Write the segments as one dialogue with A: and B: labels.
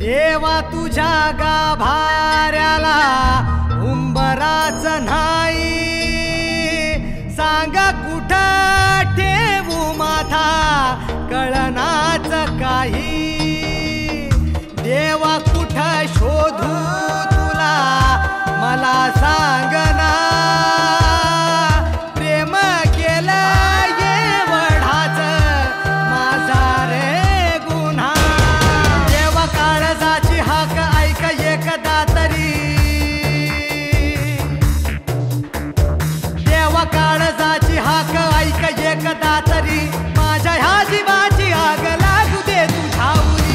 A: देवा तुझ्या गाभाऱ्याला उंबराच नाही, सांगा कुठं ठेवू माथा कळनाच काही। देवा कुठं शोधू तुला मला सांगना, प्रेम केलं एवढाच माझा रे गुन्हा। देवा काळजाची हाक ऐक एकदा तरी, देवा काळजाची हाक ऐक एकदा तरी, माझ्या ह्या जीवाची आग लागू दे तुझ्या उरी।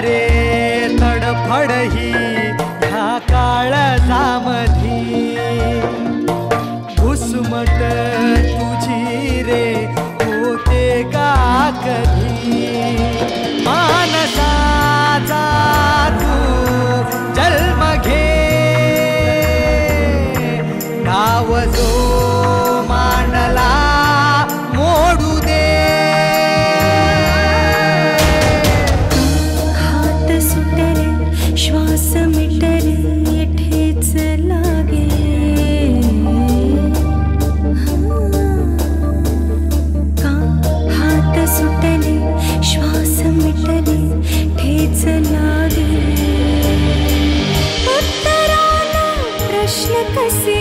A: रे तडफड ही ह्या काळजामधी, घुसमट तुझी रे होते का कधी। मानसाचा तू जन्म घे, गाव जो मांडला मोडू दे।
B: श्वास मिटले ठेच लागे, का हात सुटले श्वास मिटले ठेच लागे। उत्तराला प्रश्न कसे